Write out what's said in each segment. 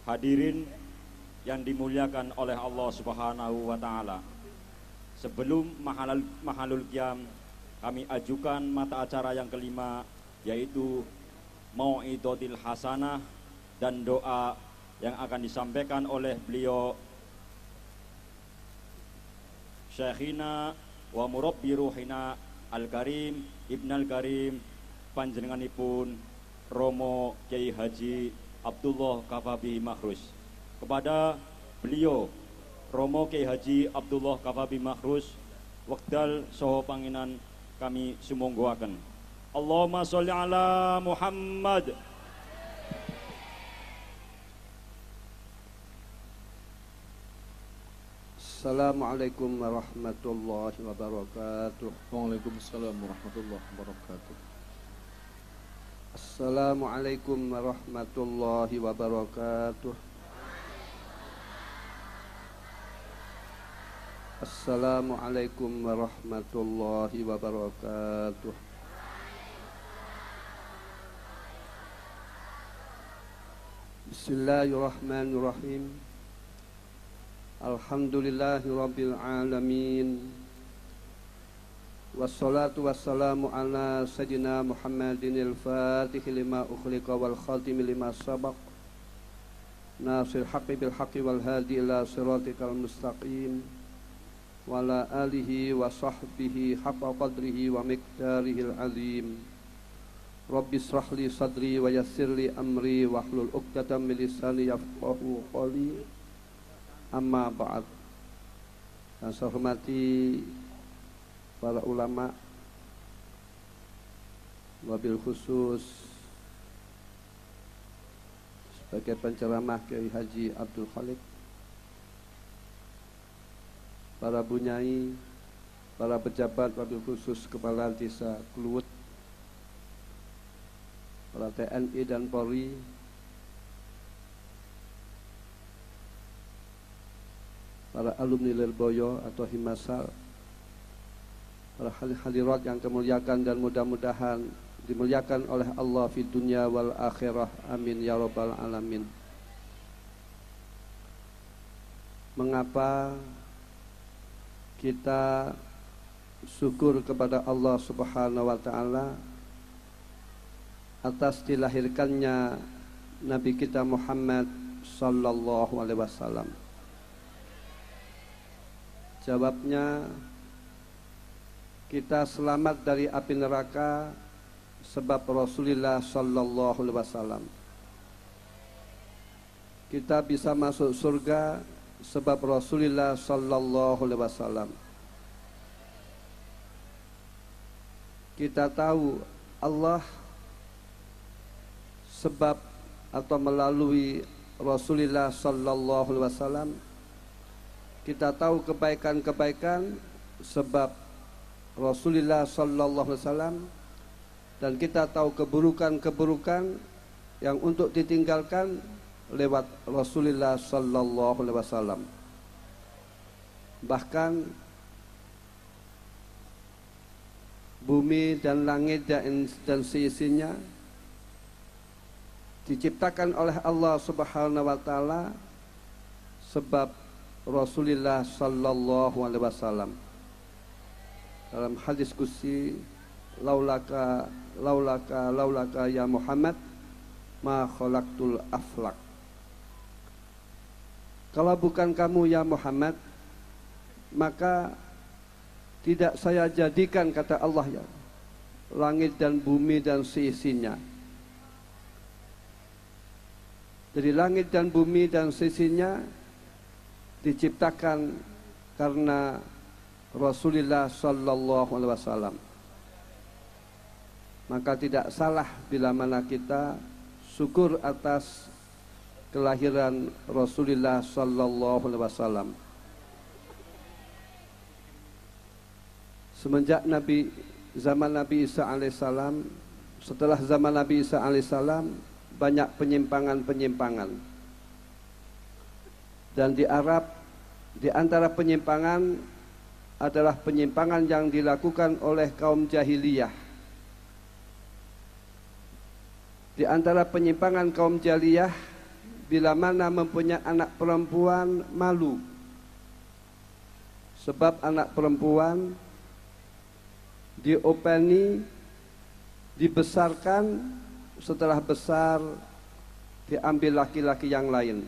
Hadirin yang dimuliakan oleh Allah Subhanahu wa taala. Sebelum mahalul qiyam, kami ajukan mata acara yang kelima, yaitu Mau'idotil Hasanah dan doa yang akan disampaikan oleh beliau Syekhina wa murabbi ruhina Al-Karim Ibn Al-Karim panjenenganipun Romo Kiai Haji Abdullah Kafabi Makhrus. Kepada beliau Romo Kiai Haji Abdullah Kafabi Makhrus wekdal saha panginan kami sumanggaken. Allahumma sholli ala Muhammad. Assalamualaikum warahmatullahi wabarakatuh. Waalaikumsalam warahmatullahi wabarakatuh. Assalamualaikum warahmatullahi wabarakatuh. Assalamualaikum warahmatullahi wabarakatuh. Bismillahirrahmanirrahim. Alhamdulillahi rabbil alamin. Wassalatu wassalamu ala sayyidina Muhammadin al-Fatih lima ukhliqa wal khatimi lima sabaq. Nasir haqqi bil haqqi wal hadi ila siratikal mustaqim. Wa ala alihi wa sahbihi haqqa qadrihi wa miqdarihil azim. Rabbi israh li sadri wa yassir li amri wahlul 'uqdatam min lisani yafqahu qawli. Amma ba'd. Yang saya hormati para ulama, wabil khusus sebagai penceramah Kiai Haji Abdul Khalik, para bunyai, para pejabat wabil khusus Kepala Desa Kluwut, para TNI dan Polri, para alumni Lirboyo atau Himasal, para hadirat yang kemuliakan dan mudah-mudahan dimuliakan oleh Allah fi dunya wal akhirah, amin ya rabbal alamin. Mengapa kita syukur kepada Allah Subhanahu wa taala atas dilahirkannya Nabi kita Muhammad sallallahu alaihi wasallam? Jawabnya, kita selamat dari api neraka sebab Rasulullah sallallahu alaihi wasallam. Kita bisa masuk surga sebab Rasulullah sallallahu alaihi wasallam. Kita tahu Allah sebab atau melalui Rasulullah sallallahu alaihi wasallam. Kita tahu kebaikan-kebaikan sebab Rasulullah sallallahu alaihi wasallam, dan kita tahu keburukan-keburukan yang untuk ditinggalkan lewat Rasulullah sallallahu alaihi wasallam. Bahkan bumi dan langit dan seisinya diciptakan oleh Allah Subhanahu wa taala sebab Rasulullah sallallahu alaihi wasallam. Dalam hadis qudsi, laulaka ya Muhammad ma khalaqtul aflak. Kalau bukan kamu ya Muhammad, maka tidak saya jadikan, kata Allah, ya, langit dan bumi dan seisinya. Jadi langit dan bumi dan seisinya diciptakan karena Rasulullah sallallahu alaihi wasallam. Maka tidak salah bila mana kita syukur atas kelahiran Rasulullah sallallahu alaihi wasallam. Semenjak zaman Nabi Isa alaihissalam, setelah zaman Nabi Isa alaihissalam, banyak penyimpangan-penyimpangan. Dan di Arab, di antara penyimpangan adalah penyimpangan yang dilakukan oleh kaum jahiliyah. Di antara penyimpangan kaum jahiliyah bila mana mempunyai anak perempuan malu. Sebab anak perempuan diopeni, dibesarkan, setelah besar diambil laki-laki yang lain.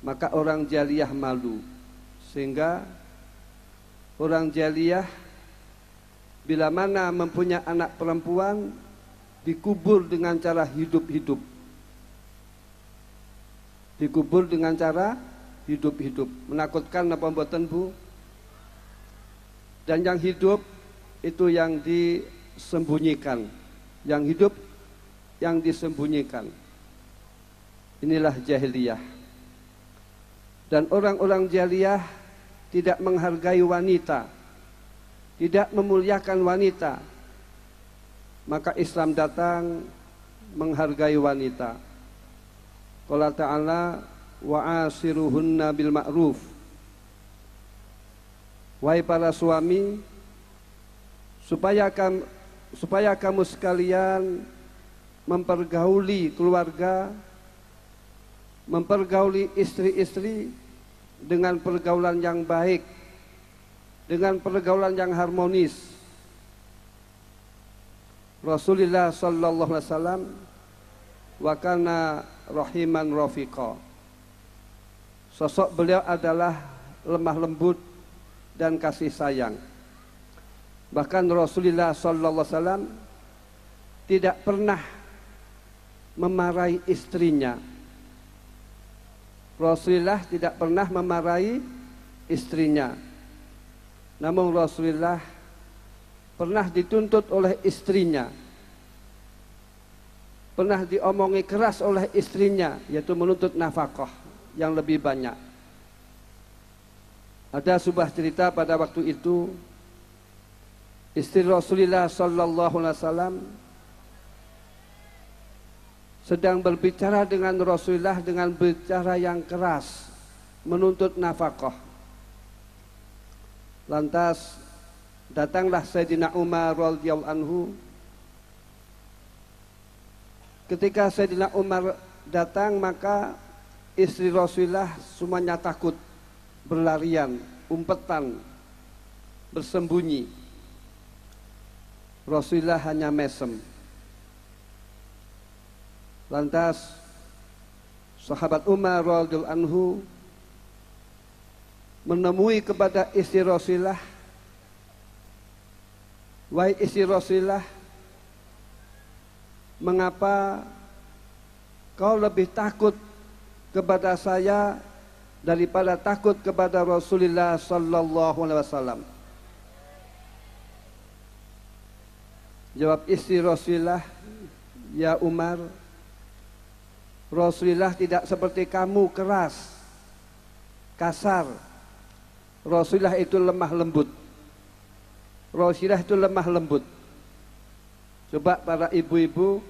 Maka orang jahiliyah malu. Sehingga orang jahiliyah bila mana mempunyai anak perempuan dikubur dengan cara hidup-hidup. Dikubur dengan cara hidup-hidup. Menakutkan apa mboten, Bu? Dan yang hidup itu yang disembunyikan. Yang hidup yang disembunyikan. Inilah jahiliyah. Dan orang-orang jahiliyah tidak menghargai wanita, tidak memuliakan wanita. Maka Islam datang menghargai wanita. Qala ta'ala wa'asiruhunna bil ma'ruf. Wahai para suami, supaya kamu sekalian mempergauli keluarga, mempergauli istri-istri dengan pergaulan yang baik, dengan pergaulan yang harmonis. Rasulullah sallallahu alaihi wasallam wa kana rahiman rafiqa. Sosok beliau adalah lemah lembut dan kasih sayang. Bahkan Rasulullah sallallahu alaihi wasallam tidak pernah memarahi istrinya. Rasulullah tidak pernah memarahi istrinya. Namun Rasulullah pernah dituntut oleh istrinya, pernah diomongi keras oleh istrinya, yaitu menuntut nafkah yang lebih banyak. Ada sebuah cerita pada waktu itu, istri Rasulullah sallallahu alaihi wasallam sedang berbicara dengan Rasulullah dengan bicara yang keras, menuntut nafkah. Lantas datanglah Sayyidina Umar radhiyallahu anhu. Ketika Sayyidina Umar datang, maka istri Rasulullah semuanya takut, berlarian, umpetan, bersembunyi. Rasulullah hanya mesem. Lantas sahabat Umar radhiyallahu anhu menemui kepada istri Rasulullah, wahai istri Rasulullah, mengapa kau lebih takut kepada saya daripada takut kepada Rasulullah sallallahu alaihi wasallam? Jawab istri Rasulullah, ya Umar, Rasulullah tidak seperti kamu keras, kasar. Rasulullah itu lemah lembut. Rasulullah itu lemah lembut. Coba para ibu-ibu,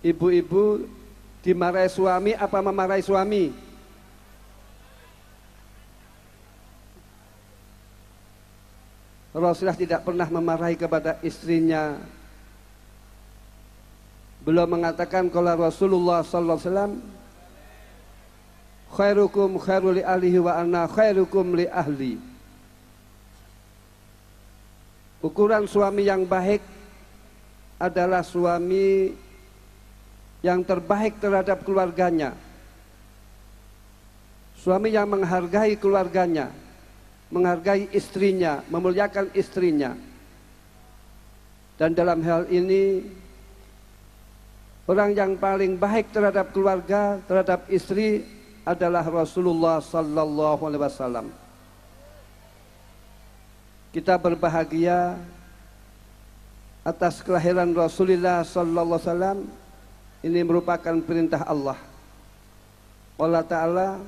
ibu-ibu dimarahi suami apa memarahi suami? Rasulullah tidak pernah memarahi kepada istrinya. Beliau mengatakan kalau Rasulullah sallallahu alaihi wasallam, khairukum khairul li ahlihi wa ana khairukum li ahli. Ukuran suami yang baik adalah suami yang terbaik terhadap keluarganya. Suami yang menghargai keluarganya, menghargai istrinya, memuliakan istrinya. Dan dalam hal ini, orang yang paling baik terhadap keluarga, terhadap istri adalah Rasulullah sallallahu alaihi wasallam. Kita berbahagia atas kelahiran Rasulullah sallallahu alaihi wasallam. Ini merupakan perintah Allah. Allah Ta'ala,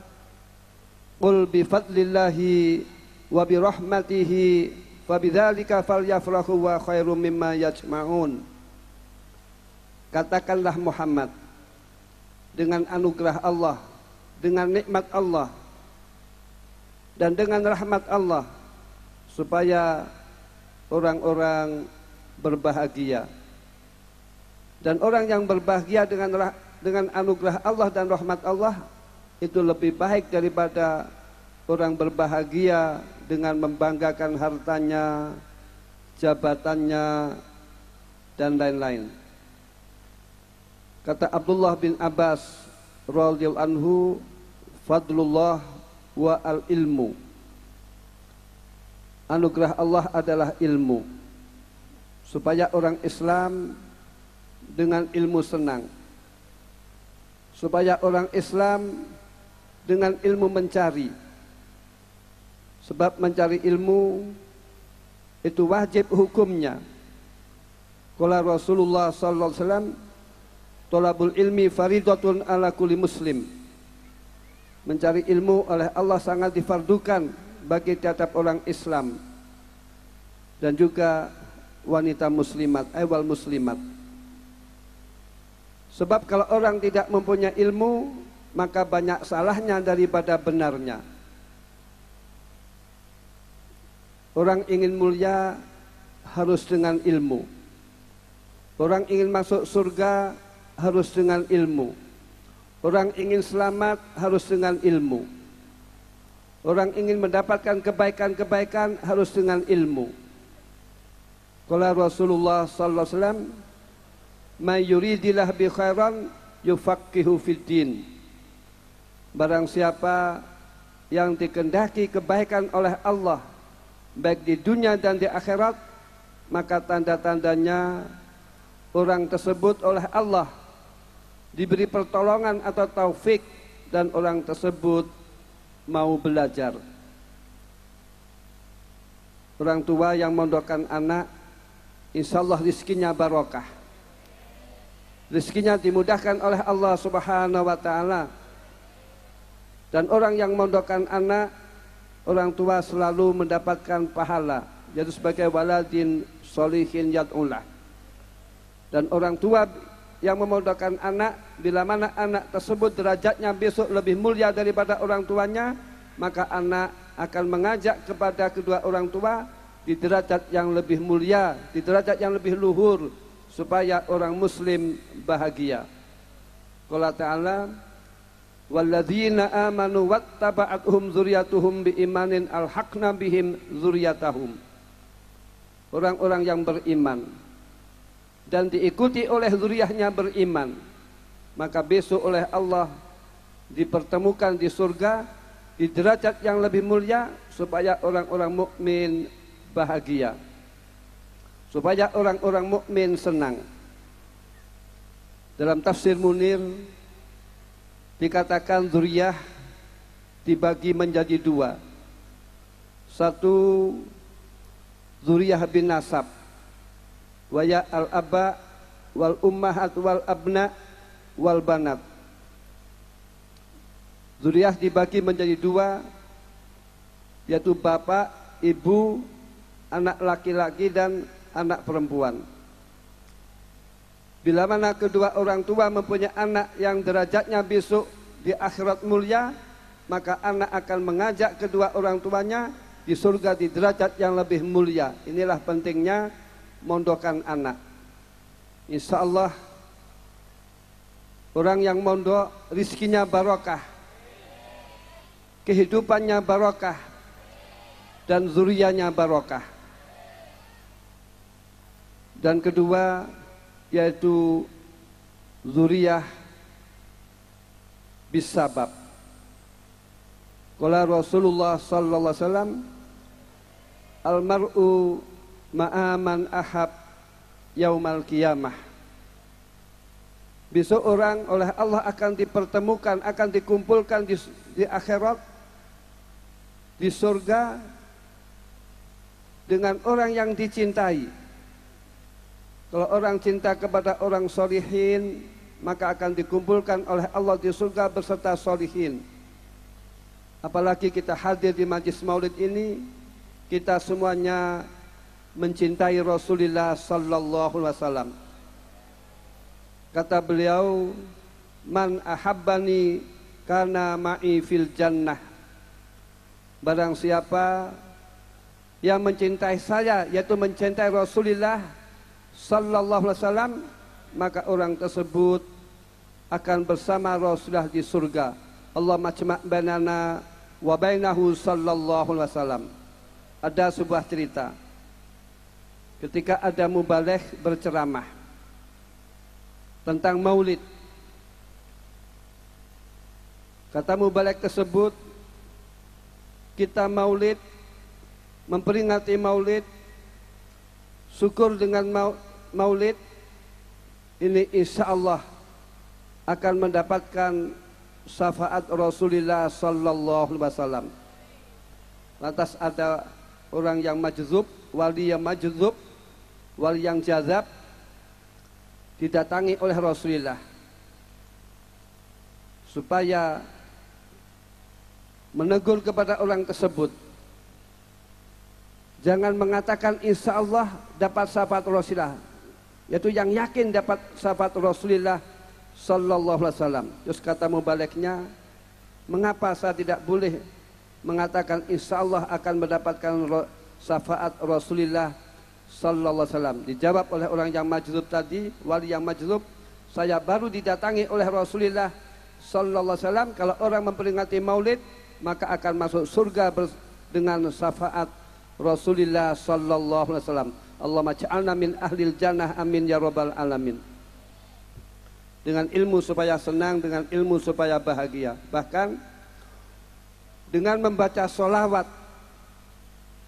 qul bi fadlillahi wa bi rahmatihi fa bidzalika falyafrahu wa khairum mimma yajma'un. Katakanlah Muhammad, dengan anugerah Allah, dengan nikmat Allah, dan dengan rahmat Allah, supaya orang-orang berbahagia. Dan orang yang berbahagia dengan anugerah Allah dan rahmat Allah itu lebih baik daripada orang berbahagia dengan membanggakan hartanya, jabatannya, dan lain-lain. Kata Abdullah bin Abbas radhiyallahu anhu, fadlullah wa al-ilmu. Anugerah Allah adalah ilmu. Supaya orang Islam dengan ilmu senang. Supaya orang Islam dengan ilmu mencari. Sebab mencari ilmu itu wajib hukumnya. Qala Rasulullah sallallahu alaihi wasallam, thalabul ilmi faridatun ala kulli muslim. Mencari ilmu oleh Allah sangat difardukan bagi tiap orang Islam dan juga wanita muslimat, wal muslimat. Sebab kalau orang tidak mempunyai ilmu, maka banyak salahnya daripada benarnya. Orang ingin mulia harus dengan ilmu. Orang ingin masuk surga harus dengan ilmu. Orang ingin selamat harus dengan ilmu. Orang ingin mendapatkan kebaikan-kebaikan harus dengan ilmu. Qala Rasulullah sallallahu alaihi wasallam, "May yuridillah bi khairan yufaqihu fid din." Barang siapa yang dikehendaki kebaikan oleh Allah baik di dunia dan di akhirat, maka tanda-tandanya orang tersebut oleh Allah diberi pertolongan atau taufik dan orang tersebut mau belajar. Orang tua yang mendoakan anak, insya Allah rizkinya barokah. Rizkinya dimudahkan oleh Allah Subhanahu wa ta'ala. Dan orang yang mendoakan anak, orang tua selalu mendapatkan pahala, yaitu sebagai waladin solihin yad'ulah. Dan orang tua yang memondokan anak, bila mana anak tersebut derajatnya besok lebih mulia daripada orang tuanya, maka anak akan mengajak kepada kedua orang tua di derajat yang lebih mulia, di derajat yang lebih luhur, supaya orang muslim bahagia. Qala ta'ala, walladzina amanu wattaba'athum dzurriyyatuhum biimanin alhaqna bihim dzurriyyatahum. Orang-orang yang beriman dan diikuti oleh zuriyahnya beriman, maka besok oleh Allah dipertemukan di surga di derajat yang lebih mulia, supaya orang-orang mukmin bahagia, supaya orang-orang mukmin senang. Dalam tafsir Munir dikatakan zuriyah dibagi menjadi dua. Satu, zuriyah bin nasab, waya al-aba wal ummahat wal abna wal banat. Zuriyah dibagi menjadi dua, yaitu bapak, ibu, anak laki-laki dan anak perempuan. Bila mana kedua orang tua mempunyai anak yang derajatnya besok di akhirat mulia, maka anak akan mengajak kedua orang tuanya di surga di derajat yang lebih mulia. Inilah pentingnya mondokan anak. Insya Allah orang yang mondok rizkinya barokah, kehidupannya barokah, dan zuriyahnya barokah. Dan kedua yaitu zuriyah bisabab. Qala Rasulullah sallallahu alaihi wasallam, almar'u ma'aman ahab yaumal qiyamah. Besok orang oleh Allah akan dipertemukan, akan dikumpulkan di akhirat, di surga, dengan orang yang dicintai. Kalau orang cinta kepada orang solihin, maka akan dikumpulkan oleh Allah di surga beserta solihin. Apalagi kita hadir di majlis maulid ini, kita semuanya mencintai Rasulullah sallallahu alaihi wasallam. Kata beliau, man ahabbani kana ma'i fil jannah. Barang siapa yang mencintai saya, yaitu mencintai Rasulullah sallallahu alaihi wasallam, maka orang tersebut akan bersama Rasulullah di surga. Allahumma jma' bainana wa bainahu sallallahu alaihi wasallam. Ada sebuah cerita ketika ada mubaligh berceramah tentang maulid. Kata mubaligh tersebut, kita maulid, memperingati maulid, syukur dengan maulid ini insya Allah akan mendapatkan syafaat Rasulullah sallallahu alaihi wasallam. Lantas ada orang yang majzub, wali yang majzub, wali yang jazab didatangi oleh Rasulullah supaya menegur kepada orang tersebut, jangan mengatakan insya Allah dapat syafaat Rasulullah, yaitu yang yakin dapat syafaat Rasulullah sallallahu alaihi wasallam. Terus kata mubalighnya, mengapa saya tidak boleh mengatakan insya Allah akan mendapatkan syafaat Rasulullah sallallahu alaihi wasallam? Dijawab oleh orang yang majzub tadi, wali yang majzub, saya baru didatangi oleh Rasulullah sallallahu alaihi wasallam, kalau orang memperingati maulid maka akan masuk surga dengan syafaat Rasulullah sallallahu alaihi wasallam. Allahumma ja'alna min ahlil jannah, amin ya rabbal alamin. Dengan ilmu supaya senang, dengan ilmu supaya bahagia. Bahkan dengan membaca sholawat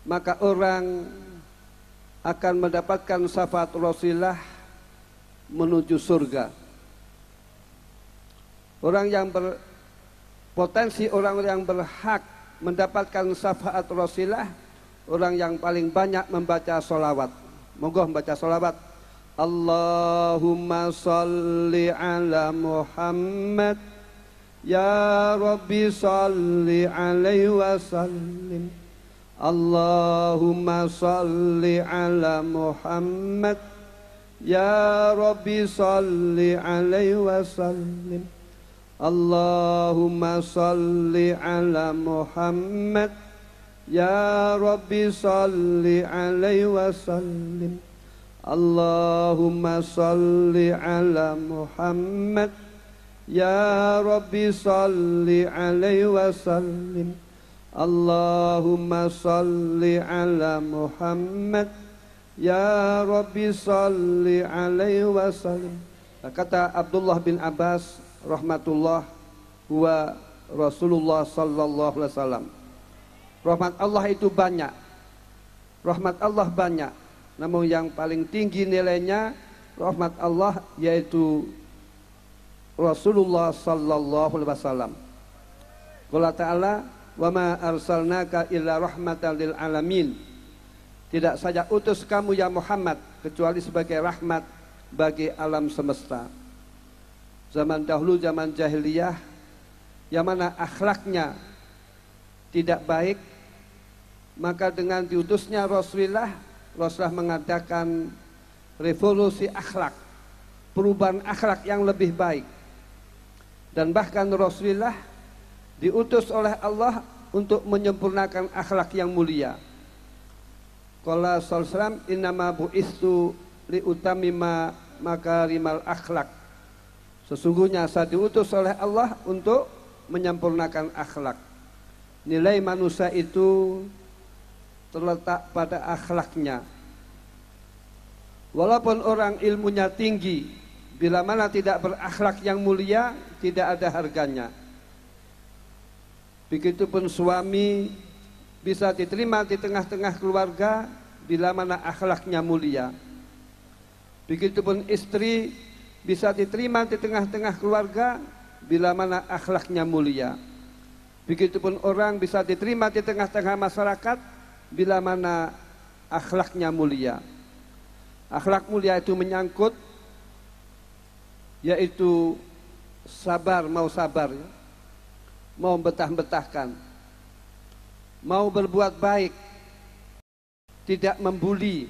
maka orang akan mendapatkan syafaat Rasulullah menuju surga. Orang yang berpotensi, orang yang berhak mendapatkan syafaat Rasulullah, orang yang paling banyak membaca sholawat. Monggo membaca sholawat. Allahumma salli ala Muhammad, ya Rabbi salli alaihi wasallim. Allahumma salli ala Muhammad, ya Rabbi salli alaihi wasallim. Allahumma salli ala Muhammad, ya Rabbi salli alaihi wasallim. Allahumma salli ala Muhammad, ya Rabbi salli alaihi wasallim. Allahumma salli ala Muhammad, ya Rabbi salli alaihi wasallim. Kata Abdullah bin Abbas rahmatullah huwa Rasulullah sallallahu alaihi wasallam. Rahmat Allah itu banyak. Rahmat Allah banyak. Namun yang paling tinggi nilainya rahmat Allah yaitu Rasulullah sallallahu alaihi wasallam. Qala ta'ala, "Wa ma arsalnaka illa rahmatan lil alamin." Tidak saja utus kamu ya Muhammad kecuali sebagai rahmat bagi alam semesta. Zaman dahulu, zaman jahiliyah, yang mana akhlaknya tidak baik, maka dengan diutusnya Rasulullah mengadakan revolusi akhlak, perubahan akhlak yang lebih baik. Dan bahkan Rasulullah diutus oleh Allah untuk menyempurnakan akhlak yang mulia. Qala sallallahu alaihi wasallam, innama bu'istu liutamima makarimal akhlak. Sesungguhnya saya diutus oleh Allah untuk menyempurnakan akhlak. Nilai manusia itu terletak pada akhlaknya. Walaupun orang ilmunya tinggi, bila mana tidak berakhlak yang mulia, tidak ada harganya. Begitupun suami bisa diterima di tengah-tengah keluarga bila mana akhlaknya mulia. Begitupun istri bisa diterima di tengah-tengah keluarga bila mana akhlaknya mulia. Begitupun orang bisa diterima di tengah-tengah masyarakat bila mana akhlaknya mulia. Akhlak mulia itu menyangkut yaitu sabar, mau sabar ya. Mau betah-betahkan, mau berbuat baik, tidak membuli.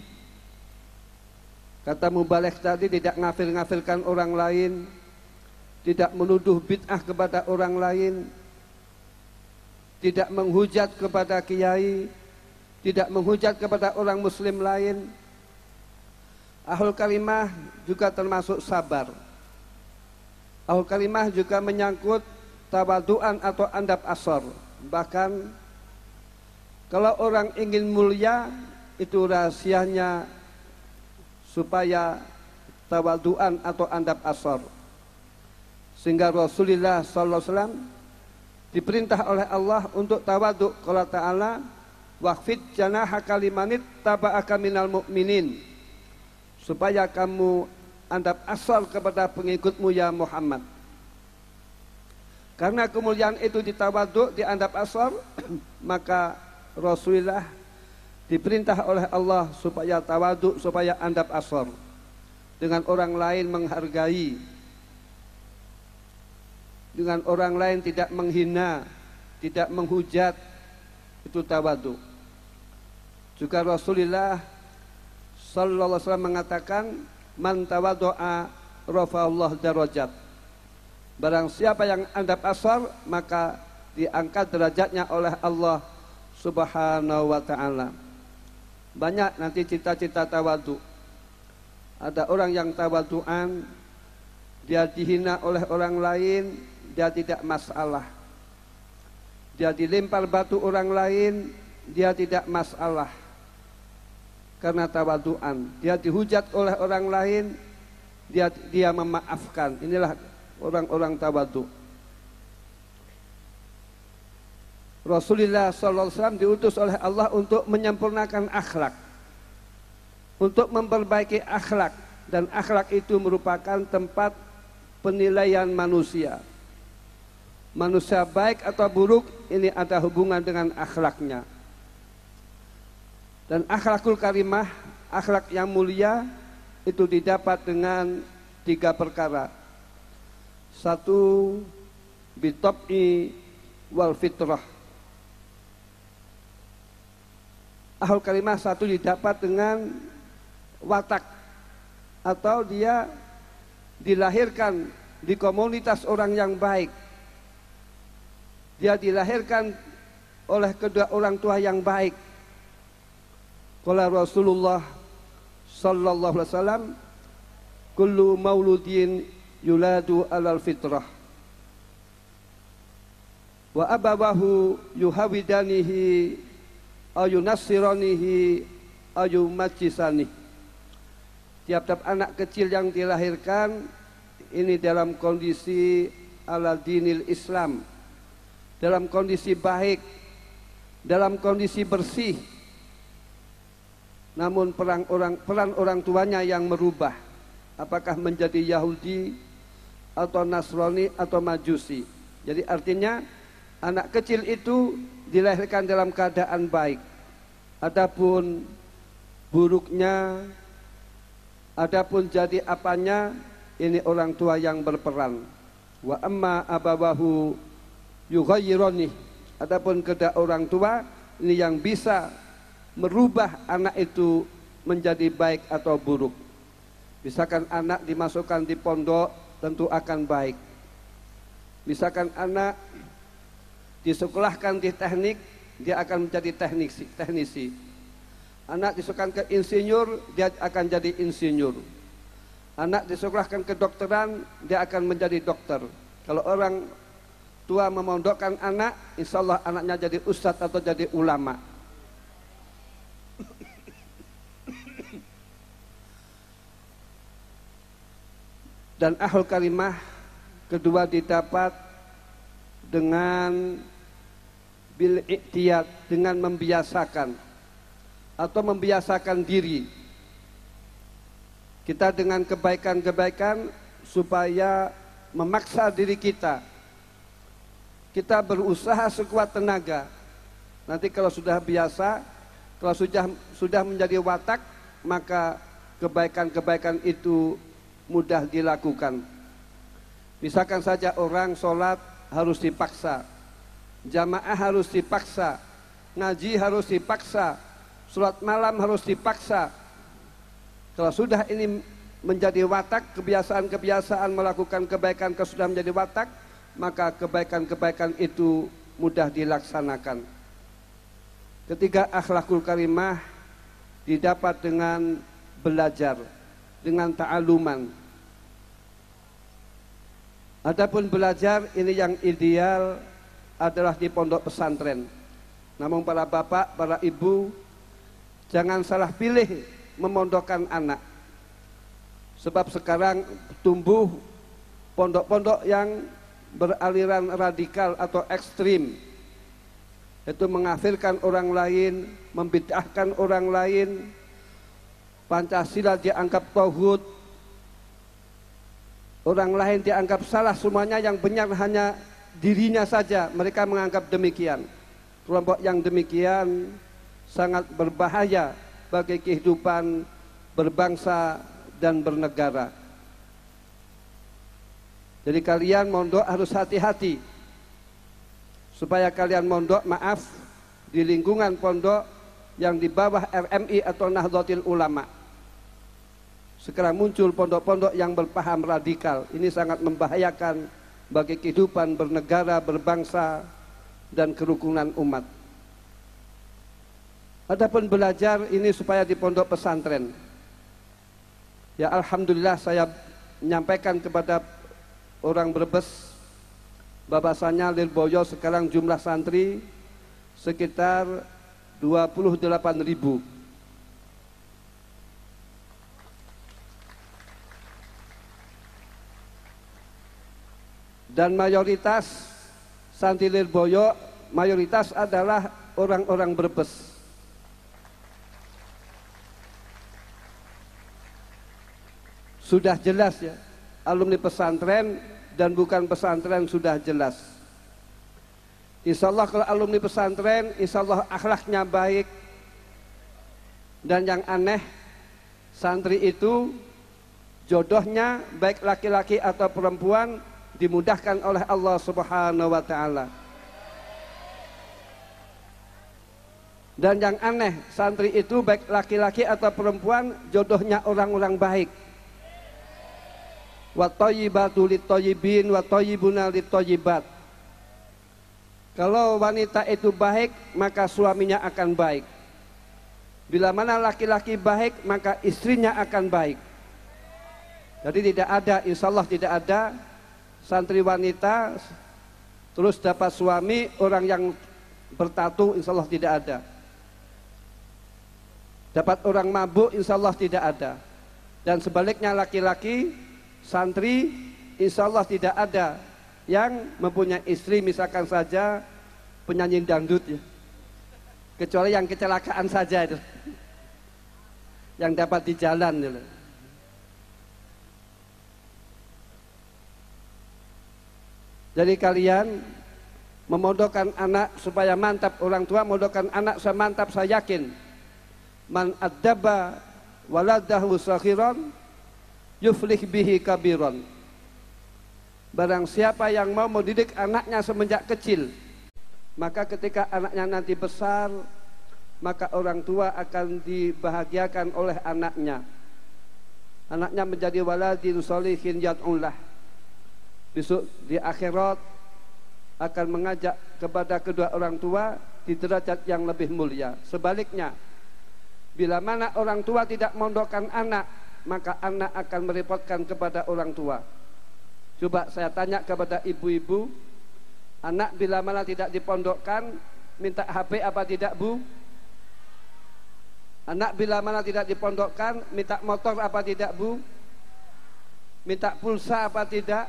Kata mubaligh tadi, tidak ngafir-ngafirkan orang lain, tidak menuduh bid'ah kepada orang lain, tidak menghujat kepada kiai, tidak menghujat kepada orang muslim lain. Ahlul kalimah juga termasuk sabar. Ahlul kalimah juga menyangkut tawaduan atau andab asor. Bahkan kalau orang ingin mulia, itu rahasianya supaya tawaduan atau andab asor. Sehingga Rasulullah SAW diperintah oleh Allah untuk tawadu. Qala ta'ala, waqfid janahaka limanit taba'aka minal mu'minin, supaya kamu andab asal kepada pengikutmu ya Muhammad. Karena kemuliaan itu ditawadu, diandab asal, maka Rasulullah diperintah oleh Allah supaya tawadu, supaya andab asal, dengan orang lain menghargai, dengan orang lain tidak menghina, tidak menghujat, itu tawadu. Juga Rasulullah sallallahu alaihi wasallam mengatakan, man tawaddu'a rafa'allahu darajat. Barang siapa yang andab asar, maka diangkat derajatnya oleh Allah Subhanahu wa ta'ala. Banyak nanti cita-cita tawadu. Ada orang yang tawaduan, dia dihina oleh orang lain, dia tidak masalah. Dia dilempar batu orang lain, dia tidak masalah, karena tawaduan. Dia dihujat oleh orang lain, dia memaafkan. Inilah orang-orang tawadu. Rasulullah SAW diutus oleh Allah untuk menyempurnakan akhlak, untuk memperbaiki akhlak, dan akhlak itu merupakan tempat penilaian manusia. Manusia baik atau buruk, ini ada hubungan dengan akhlaknya. Dan akhlakul karimah, akhlak yang mulia, itu didapat dengan 3 perkara. 1, bitob'i wal fitrah. Akhlakul karimah 1 didapat dengan watak, atau dia dilahirkan di komunitas orang yang baik. Dia dilahirkan oleh kedua orang tua yang baik. Qala Rasulullah sallallahu alaihi wasallam, kullu mauludin yuladu alal fitrah wa abawahu yuhawidanihi aw yunassiranihi aw yumajjisanihi. Tiap-tiap anak kecil yang dilahirkan ini dalam kondisi ala dinil Islam, dalam kondisi baik, dalam kondisi bersih. Namun peran orang tuanya yang merubah, apakah menjadi Yahudi atau Nasrani atau Majusi. Jadi artinya anak kecil itu dilahirkan dalam keadaan baik. Adapun buruknya, adapun jadi apanya, ini orang tua yang berperan. Wa amma abawahu yughayyirani, adapun kedua orang tua ini yang bisa merubah anak itu menjadi baik atau buruk. Misalkan anak dimasukkan di pondok, tentu akan baik. Misalkan anak disekolahkan di teknik, dia akan menjadi teknisi. Anak disekolahkan ke insinyur, dia akan jadi insinyur. Anak disekolahkan ke dokteran, dia akan menjadi dokter. Kalau orang tua memondokkan anak, insya Allah anaknya jadi ustadz atau jadi ulama. Dan ahlul karimah kedua didapat dengan bil iktiyat, dengan membiasakan atau membiasakan diri kita dengan kebaikan-kebaikan, supaya memaksa diri kita berusaha sekuat tenaga. Nanti kalau sudah biasa, kalau sudah menjadi watak, maka kebaikan-kebaikan itu mudah dilakukan. Misalkan saja orang sholat harus dipaksa, jamaah harus dipaksa, ngaji harus dipaksa, sholat malam harus dipaksa. Kalau sudah ini menjadi watak, kebiasaan-kebiasaan melakukan kebaikan, kalau sudah menjadi watak, maka kebaikan-kebaikan itu mudah dilaksanakan. Ketiga, akhlakul karimah didapat dengan belajar. dengan ta'aluman. Adapun belajar ini yang ideal adalah di pondok pesantren. Namun para bapak, para ibu, jangan salah pilih memondokkan anak. Sebab sekarang tumbuh pondok-pondok yang beraliran radikal atau ekstrim. Itu mengafirkan orang lain, membid'ahkan orang lain. Pancasila dianggap tauhid. Orang lain dianggap salah, semuanya yang benar hanya dirinya saja. Mereka menganggap demikian. Kelompok yang demikian sangat berbahaya bagi kehidupan berbangsa dan bernegara. Jadi kalian mondok harus hati-hati. Supaya kalian mondok, maaf, di lingkungan pondok yang di bawah RMI atau Nahdlatul Ulama. Sekarang muncul pondok-pondok yang berpaham radikal. Ini sangat membahayakan bagi kehidupan bernegara, berbangsa, dan kerukunan umat. Adapun belajar ini supaya di pondok pesantren. Ya alhamdulillah saya menyampaikan kepada orang Brebes bahwasanya Lirboyo sekarang jumlah santri sekitar 28.000. Dan mayoritas santri Lirboyo mayoritas adalah orang-orang Brebes. Sudah jelas ya, alumni pesantren dan bukan pesantren sudah jelas. Insya Allah kalau alumni pesantren, insya Allah akhlaknya baik. Dan yang aneh, santri itu jodohnya baik laki-laki atau perempuan dimudahkan oleh Allah Subhanahu wa Ta'ala. Dan yang aneh, santri itu baik laki-laki atau perempuan jodohnya orang-orang baik. Wa thayyibatu lit-thayyibin wa thayyibuna lit-thayyibat. Kalau wanita itu baik, maka suaminya akan baik. Bila mana laki-laki baik, maka istrinya akan baik. Jadi tidak ada, insya Allah tidak ada santri wanita terus dapat suami orang yang bertatu, insya Allah tidak ada. Dapat orang mabuk, insya Allah tidak ada. Dan sebaliknya laki-laki santri, insya Allah tidak ada yang mempunyai istri misalkan saja penyanyi dangdut ya. Kecuali yang kecelakaan saja itu, yang dapat di jalan gitu. Jadi kalian memondokkan anak supaya mantap, orang tua memondokkan anak supaya mantap, saya yakin man addaba waladahu sakhiran yuflih bihi kabiran. Barang siapa yang mau mendidik anaknya semenjak kecil, maka ketika anaknya nanti besar, maka orang tua akan dibahagiakan oleh anaknya. Anaknya menjadi waladin sholihin yad'ullah. Besok di akhirat akan mengajak kepada kedua orang tua di derajat yang lebih mulia. Sebaliknya, bila mana orang tua tidak mondokkan anak, maka anak akan merepotkan kepada orang tua. Coba saya tanya kepada ibu-ibu, anak bila mana tidak dipondokkan, minta HP apa tidak bu? Anak bila mana tidak dipondokkan, minta motor apa tidak bu? Minta pulsa apa tidak?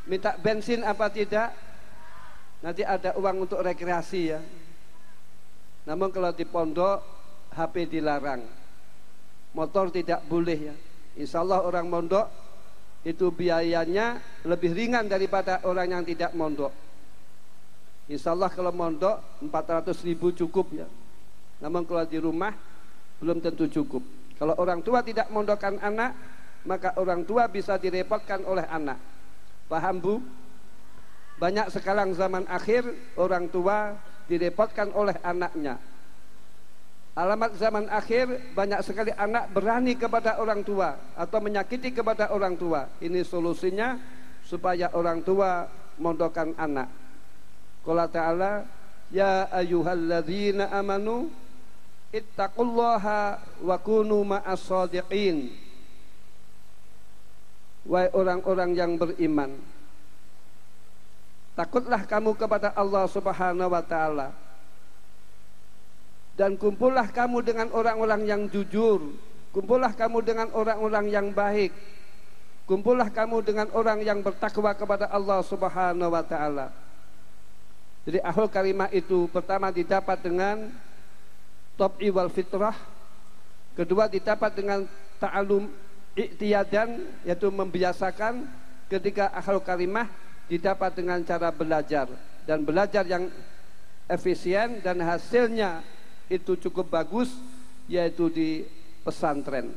Minta bensin apa tidak? Nanti ada uang untuk rekreasi ya. Namun kalau di pondok, HP dilarang, motor tidak boleh ya. Insya Allah orang mondok itu biayanya lebih ringan daripada orang yang tidak mondok. Insya Allah kalau mondok 400.000 cukup ya. Namun kalau di rumah belum tentu cukup. Kalau orang tua tidak mondokkan anak, maka orang tua bisa direpotkan oleh anak. Paham bu? Banyak sekarang zaman akhir orang tua direpotkan oleh anaknya. Alamat zaman akhir banyak sekali anak berani kepada orang tua atau menyakiti kepada orang tua. Ini solusinya supaya orang tua mondokkan anak. Qala ta'ala, ya ayyuhalladzina amanu ittaqullaha wa kunu ma'as shadiqin. Wahai orang-orang yang beriman, takutlah kamu kepada Allah Subhanahu wa ta'ala, dan kumpullah kamu dengan orang-orang yang jujur, kumpullah kamu dengan orang-orang yang baik, kumpullah kamu dengan orang yang bertakwa kepada Allah Subhanahu wa ta'ala. Jadi ahlul karimah itu pertama didapat dengan tab'i wal fitrah, kedua didapat dengan ta'alum i'tiyadan, yaitu membiasakan. Ketika ahlul karimah didapat dengan cara belajar, dan belajar yang efisien dan hasilnya itu cukup bagus, yaitu di pesantren.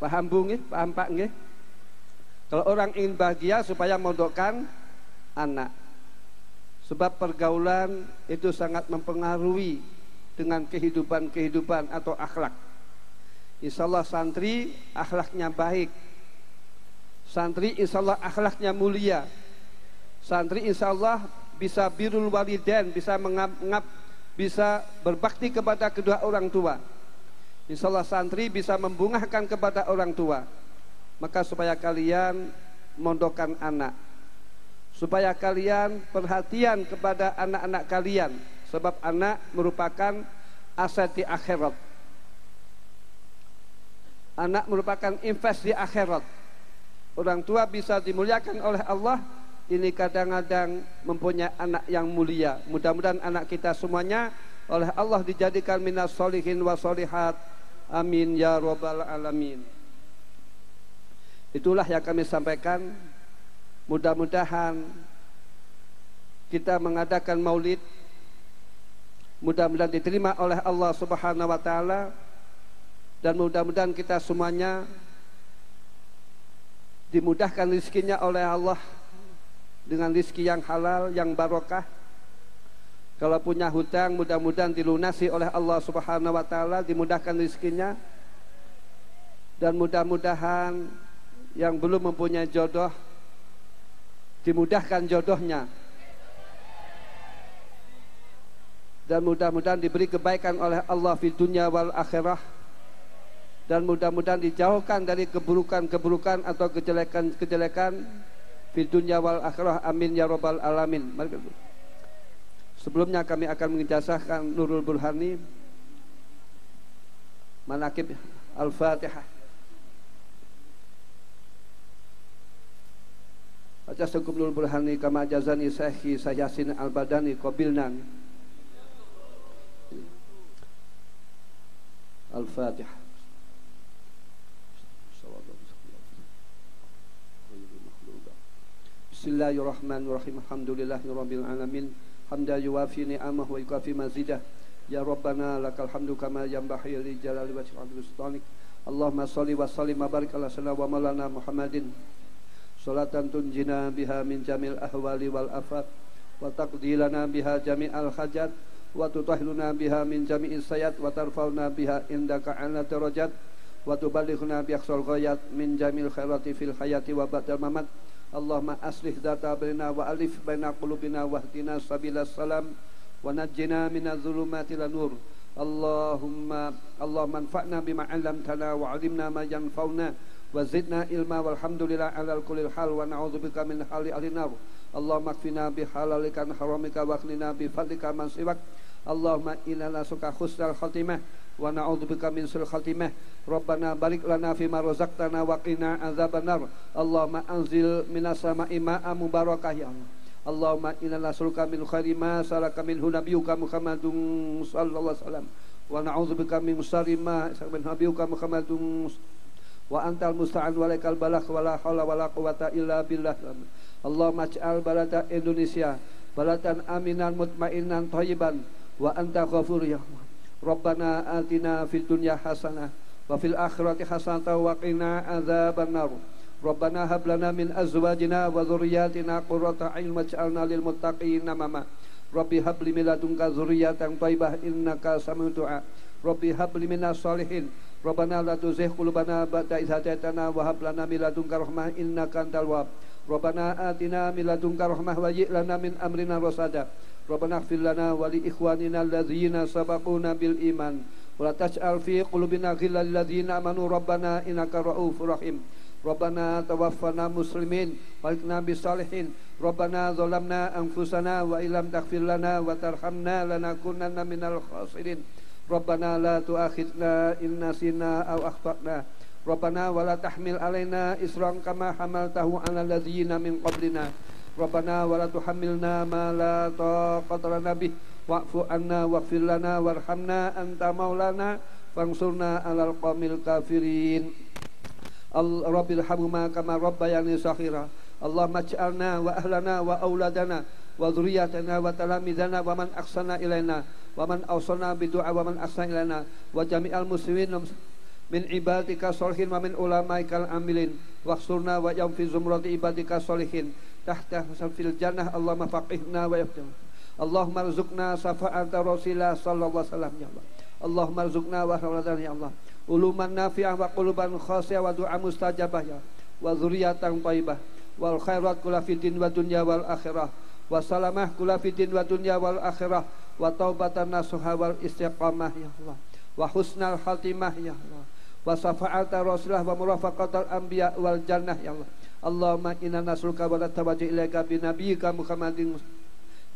Paham Bu nggih? Paham Pak nggih? Kalau orang ingin bahagia supaya mondokkan anak, sebab pergaulan itu sangat mempengaruhi dengan kehidupan atau akhlak. Insyaallah santri akhlaknya baik, santri insyaallah akhlaknya mulia, santri insyaallah bisa birrul walidain, bisa bisa berbakti kepada kedua orang tua. Insyaallah santri bisa membungahkan kepada orang tua. Maka supaya kalian mondokkan anak, supaya kalian perhatian kepada anak-anak kalian, sebab anak merupakan aset di akhirat. Anak merupakan invest di akhirat. Orang tua bisa dimuliakan oleh Allah, ini kadang-kadang mempunyai anak yang mulia. Mudah-mudahan anak kita semuanya oleh Allah dijadikan minas solihin wa solihat. Amin ya rabbal alamin. Itulah yang kami sampaikan. Mudah-mudahan kita mengadakan maulid, mudah-mudahan diterima oleh Allah Subhanahu wa ta'ala, dan mudah-mudahan kita semuanya dimudahkan rizkinya oleh Allah dengan rizki yang halal, yang barokah. Kalau punya hutang, mudah-mudahan dilunasi oleh Allah Subhanahu wa ta'ala, dimudahkan rizkinya. Dan mudah-mudahan yang belum mempunyai jodoh dimudahkan jodohnya, dan mudah-mudahan diberi kebaikan oleh Allah di dunia wal akhirah, dan mudah-mudahan dijauhkan dari keburukan-keburukan atau kejelekan-kejelekan di dunia wal akhirah. Amin ya rabbal alamin. Sebelumnya kami akan mengijazahkan Nurul Burhani manaqib Al-Fatihah. Ajazakum Nurul Burhani kama jazani Syekhi Yasin Al-Badani qabilnan. Al-Fatihah. Bismillahirrahmanirrahim. Alhamdulillahirabbil alamin. Hamdan yuwafi ni'amahu wa yukafi mazidah. Ya Rabbana lakal hamdu kama yanbaghi li jalali wajhika sultanik. Allahumma shalli wa sallim wa barik ala sayyidina wa maulana Muhammadin. Salatan tunjina biha min jamil ahwali wal afat, wa taqdilana biha jami'al hajat, wa tutahhiluna biha min jami'is sayat, wa tarfauna biha indaka ala darajat, wa tuballighuna bi aqsal ghayat min jamil khairati fil hayati wa ba'dal mamat. Allahumma aslih data baina wa alif baina qulubina wahdina sabilas salam wa najjina minadh dhulumati ila nur. Allahumma anfa'na bima 'allamtana wa 'allimna ma yanfa'una wa zidna ilma walhamdulillah ala kulli hal wa na'udzubika min hali ahli nar. Allahumma kfina bi halalika an haramika wa akhlina bi fadlika man siwak. Allahumma inna nasuka husnal khatimah wa na'udzubika min sul khatimah. Rabbana barik lana fima razaqtana wa qina adzabannar. Allahumma anzil minas sama'i ma'an mubarakah ya Allah. Allahumma inna nas'aluka min khairi ma salaka minhu nabiyyuka Muhammadun sallallahu alaihi wasallam wa na'udzubika min syarri ma salaka minhu nabiyyuka Muhammadun wa antal musta'an wa alaikal balagh wa la haula wa la quwwata illa billah. Allahumma ij'al balada Indonesia baladan aminan mutmainan thayyiban wa anta ghafur ya Allah. Rabbana atina fid dunya hasanah wa fil akhirati hasanah wa qina adzabannar. Rabbana hab lana min azwajina wa dhurriyyatina qurrata a'yun waj'alna lil muttaqina imama. Rabbi hab li min ladunka dzurriyyatan thayyibah innaka sami'ud du'a. Rabbi hab li minas sholihin. Rabbana la tuzigh qulubana ba'da idh hadaytana wa hab lana min ladunka rahmah innaka antal wahhab. Rabbana atina min ladunka rahmah wa hab lana min amrina rasada. Rabbana ighfir lana wa li ikhwanina alladzina sabaquna bil iman wa la taj'al fi qulubina ghillan lil ladzina amanu rabbana innaka ra'ufur rahim. Rabbana tawaffana muslimin walhiqna bis salihin. Rabbana zalamna anfusana wa illam taghfir lana wa tarhamna lanakunanna minal khasirin. Rabbana la tu'akhidna in nasina aw akhtana. Rabbana wa la tahmil alaina isran kama hamaltahu 'alal ladzina min qablina. Rabbana wa la tuhammilna ma la taqata lana bih wa'fu 'anna waghfir lana warhamna anta maulana fansurna 'alal qaumil kafirin. Rabbil hamhuma kama rabbayani saghira. Allahumma ij'alna wa ahlana wa auladana wa dzurriyyatana wa talamidana wa man ahsana ilaina wa man awsana bidu'a wa man ahsana ilaina wa jami'al muslimin min ibadika sholihin wa min ulamaikal amilin wahsurna wa yam fi zumrati ibadika sholihin tahta fil jannah. Allahumma faqihna wa yafqihna. Allahumma rzuqna syafa'ata rasulillah sallallahu alaihi wasallam ya Allah. Allahumma rzuqna wa hawlatan ya Allah. Uluman nafi'ah wa quluban khasiyah wa du'a mustajabah ya. Wa dzurriyyatan thayyibah wal khairat kula fid din wa dunya wal akhirah wa salamah kula fid din wa dunya wal akhirah wa taubatan nasuha wal istiqamah ya Allah. Wa husnal khatimah ya Allah. Wa syafa'ata rasulillah wa murafaqatal anbiya wal jannah ya Allah. Allahumma inna nas'aluka wa natawajjahu ilaika bi nabiyyika Muhammadin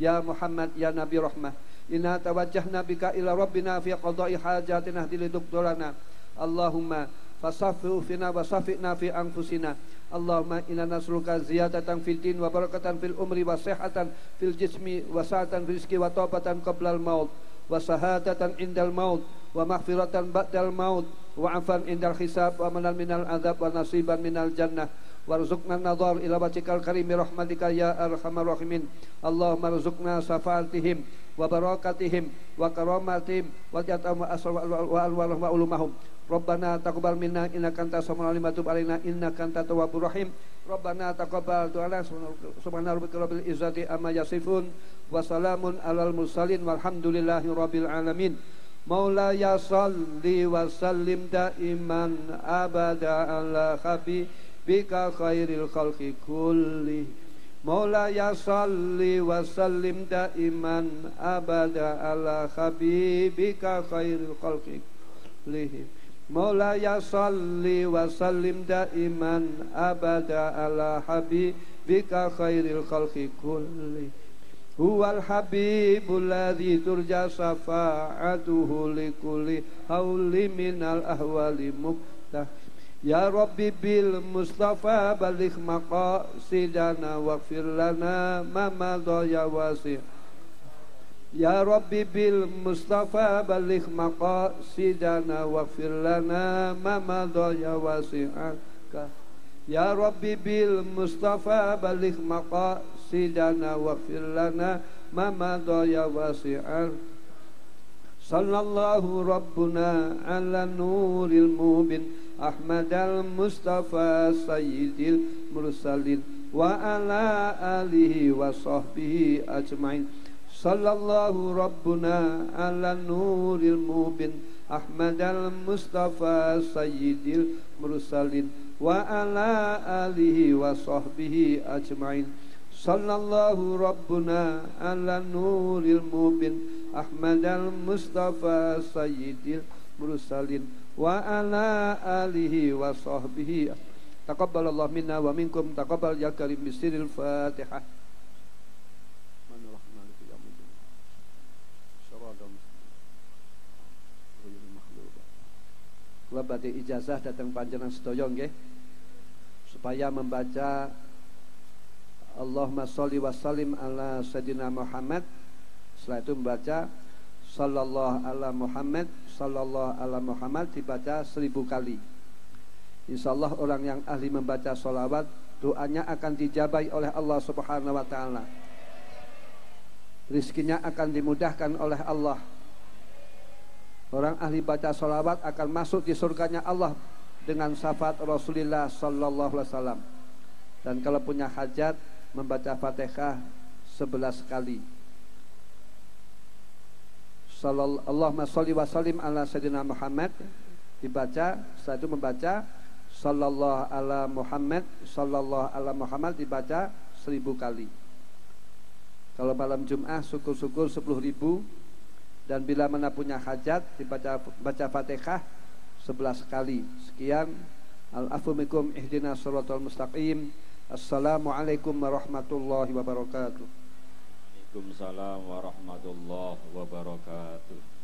ya Muhammad ya Nabi rahmah. Inna tawajjahna bika ila rabbina fi qada'i hajatina dilidukdolana. Allahumma fasaffihu fina wa safi'na fi anfusina. Allahumma inna nas'aluka ziyadatan fil din wa barakatan fil umri wa sihhatan fil jismi wa sa'atan fil rizqi wa taubatan qablal maut wa sahadatan indal maut wa maghfiratan ba'dal maut wa afan indal hisab wa manan minal azab wa nasiban minal jannah warzuqna nadhar ila wajhikal karim rahmatika ya arhamar rahimin. Allahumma rzuqna syafaatihim wa barakatihim wa karamatihim wa jatam wa aswa wa ulumahum. Rabbana taqabbal minna innaka antas samiul alim wa tub alaina innaka antat tawwabur rahim. Rabbana taqabbal du'ana subhana rabbika rabbil izzati amma yasifun wa salamun alal mursalin walhamdulillahi rabbil alamin. Maula ya salli wa sallim daiman abada ala habibika khairil khalqi kulli. Maula ya salli wa sallim daiman abada ala habibika khairil khalqi kulli. Maula ya salli wa sallim daiman abada ala habibika khairil khalqi kulli. Huwal habibul ladzi turja syafa'atuhu likulli hauli minal ahwali muqtah. Ya Rabbi bil Mustafa baligh maqasidana waghfir lana ma madha ya wasi'. Ya Rabbi bil Mustafa baligh maqasidana waghfir lana ma madha ya wasi'aka. Ya Rabbi bil Mustafa baligh maqasidana waghfir lana ma madha ya wasi'al. Sallallahu rabbuna ala nuril mubin Ahmadal Mustafa sayyidil mursalin wa ala alihi wa sahbihi ajmain. Sallallahu rabbuna ala nuril mubin Ahmadal Mustafa sayyidil mursalin wa ala alihi wa sahbihi ajmain. Sallallahu rabbuna ala nuril mubin Ahmadal Mustafa sayyidil mursalin wa ala alihi wa sahbihi. Taqabbalallahu minna wa minkum. Taqabbal ya karim bisiril Fatihah. Kula badhe ijazah datang panjenengan sedaya nggih supaya membaca Allahumma sholli wa sallim ala sayyidina Muhammad. Setelah itu membaca sallallahu ala Muhammad, sallallahu ala Muhammad dibaca 1000 kali. Insyaallah orang yang ahli membaca sholawat doanya akan dijabai oleh Allah Subhanahu wa taala. Rizkinya akan dimudahkan oleh Allah. Orang ahli baca sholawat akan masuk di surganya Allah dengan syafaat Rasulullah sallallahu alaihi wasallam. Dan kalau punya hajat membaca Fatihah 11 kali. Allahumma sholli wa sallim ala sayyidina Muhammad dibaca. Setelah itu membaca sallallahu ala Muhammad, sallallahu ala Muhammad dibaca 1000 kali. Kalau malam Jumat syukur-syukur 10.000. Dan bila mana punya hajat baca Fatihah 11 kali. Sekian. Al-afu minkum ihdinas shiratal mustaqim. Assalamualaikum warahmatullahi wabarakatuh. Waalaikumsalam warahmatullahi wabarakatuh.